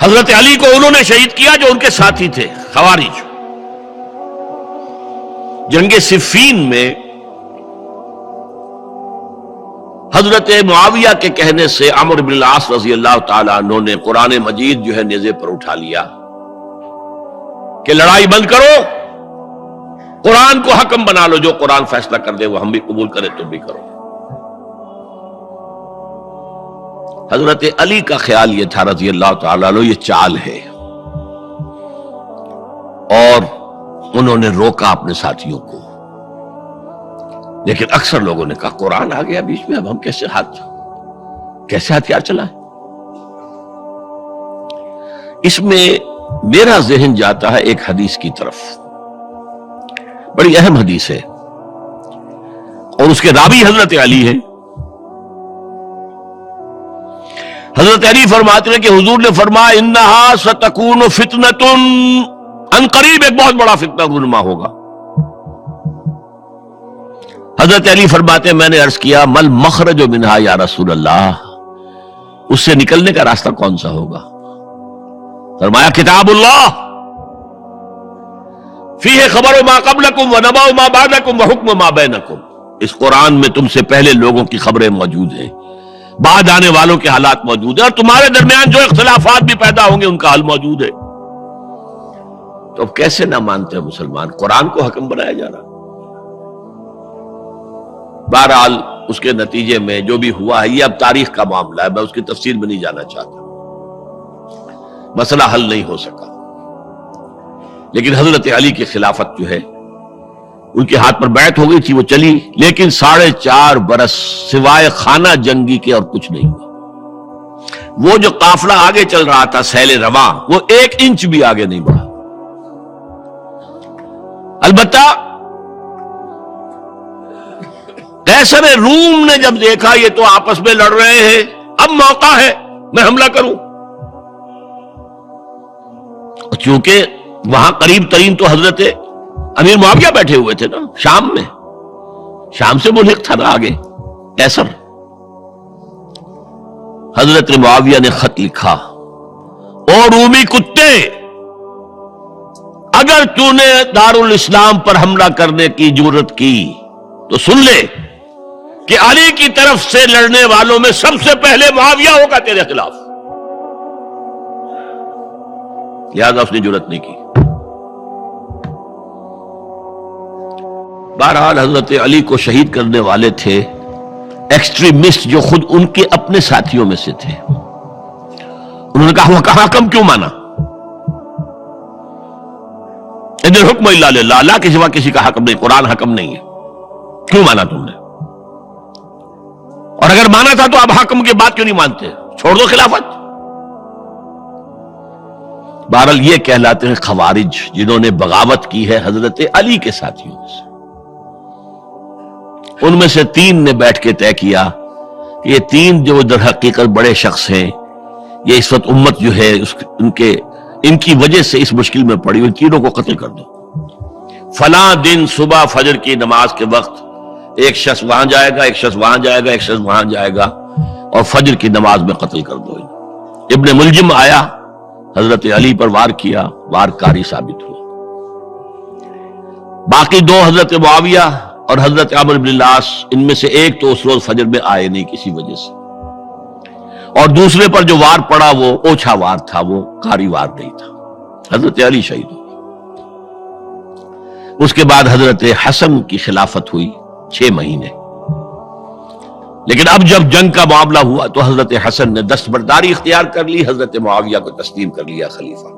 حضرت علی کو انہوں نے شہید کیا جو ان کے ساتھی تھے خوارج۔ جنگ صفین میں حضرت معاویہ کے کہنے سے عمرو بن العاص رضی اللہ تعالی عنہ نے قرآن مجید جو ہے نیزے پر اٹھا لیا کہ لڑائی بند کرو، قرآن کو حکم بنا لو، جو قرآن فیصلہ کر دے وہ ہم بھی قبول کریں تم بھی کرو۔ حضرت علی کا خیال یہ تھا رضی اللہ تعالی عنہ یہ چال ہے، اور انہوں نے روکا اپنے ساتھیوں کو، لیکن اکثر لوگوں نے کہا قرآن آ گیا بیچ میں، اب ہم کیسے ہتھیار چلائیں؟ اس میں میرا ذہن جاتا ہے ایک حدیث کی طرف، بڑی اہم حدیث ہے، اور اس کے راوی حضرت علی ہے۔ حضرت علی فرماتے ہیں کہ حضور نے فرمایا انہا ستکون فتنۃ، ان قریب ایک بہت بڑا فتنہ رونما ہوگا۔ حضرت علی فرماتے ہیں میں نے عرض کیا مل مخرج منہا یا رسول اللہ، اس سے نکلنے کا راستہ کون سا ہوگا؟ فرمایا کتاب اللہ فیہ خبر ما قبلکم و نبأ ما بعدکم و حکم ما بینکم، اس قرآن میں تم سے پہلے لوگوں کی خبریں موجود ہیں، بعد آنے والوں کے حالات موجود ہیں، اور تمہارے درمیان جو اختلافات بھی پیدا ہوں گے ان کا حل موجود ہے۔ تو اب کیسے نہ مانتے ہیں مسلمان؟ قرآن کو حکم بنایا جا رہا۔ بہرحال اس کے نتیجے میں جو بھی ہوا ہے یہ اب تاریخ کا معاملہ ہے، میں اس کی تفصیل میں نہیں جانا چاہتا، مسئلہ حل نہیں ہو سکا، لیکن حضرت علی کی خلافت جو ہے ان کے ہاتھ پر بیعت ہو گئی تھی، وہ چلی، لیکن 4.5 برس سوائے خانہ جنگی کے اور کچھ نہیں ہوا۔ وہ جو قافلہ آگے چل رہا تھا سیل رواں، وہ 1 انچ بھی آگے نہیں بڑھا۔ البتہ قیصر روم نے جب دیکھا یہ تو آپس میں لڑ رہے ہیں، اب موقع ہے میں حملہ کروں، چونکہ وہاں قریب ترین تو حضرت امیر معاویہ بیٹھے ہوئے تھے نا شام میں، شام سے ملحق تھا نا آگے قیصر۔ حضرت معاویہ نے خط لکھا، او رومی کتے، اگر تو نے دارالاسلام پر حملہ کرنے کی جرت کی تو سن لے کہ علی کی طرف سے لڑنے والوں میں سب سے پہلے معاویہ ہوگا تیرے خلاف۔ لہذا اس نے جرت نہیں کی۔ بہرحال حضرت علی کو شہید کرنے والے تھے ایکسٹریمسٹ جو خود ان کے اپنے ساتھیوں میں سے تھے۔ انہوں نے کہا وہ کہاں حکم کیوں مانا؟ ان الحکم الا للہ، اللہ کے سوا کسی کا حکم نہیں، قرآن حکم نہیں ہے، کیوں مانا تم نے؟ اور اگر مانا تھا تو اب حکم کی بات کیوں نہیں مانتے؟ چھوڑ دو خلافت۔ بہرحال یہ کہلاتے ہیں خوارج، جنہوں نے بغاوت کی ہے حضرت علی کے ساتھیوں میں سے۔ ان میں سے 3 نے بیٹھ کے طے کیا کہ یہ 3 جو در حقیقت بڑے شخص ہیں، یہ اس وقت امت جو ہے ان کی وجہ سے اس مشکل میں پڑی، ان تینوں کو قتل کر دو۔ فلاں دن صبح فجر کی نماز کے وقت ایک شخص وہاں جائے گا، ایک شخص وہاں جائے گا، ایک شخص وہاں جائے گا، اور فجر کی نماز میں قتل کر دو۔ ابن ملجم آیا، حضرت علی پر وار کیا، وار کاری ثابت ہوا۔ باقی 2 حضرت معاویہ اور حضرت عمرو بن العاص، ان میں سے ایک تو اس روز فجر میں آئے نہیں کسی وجہ سے، اور دوسرے پر جو وار پڑا وہ اوچھا وار تھا، وہ کاری وار نہیں تھا۔ حضرت علی شہید ہو گئے۔ اس کے بعد حضرت حسن کی خلافت ہوئی 6 مہینے، لیکن اب جب جنگ کا معاملہ ہوا تو حضرت حسن نے دستبرداری اختیار کر لی، حضرت معاویہ کو تسلیم کر لیا خلیفہ۔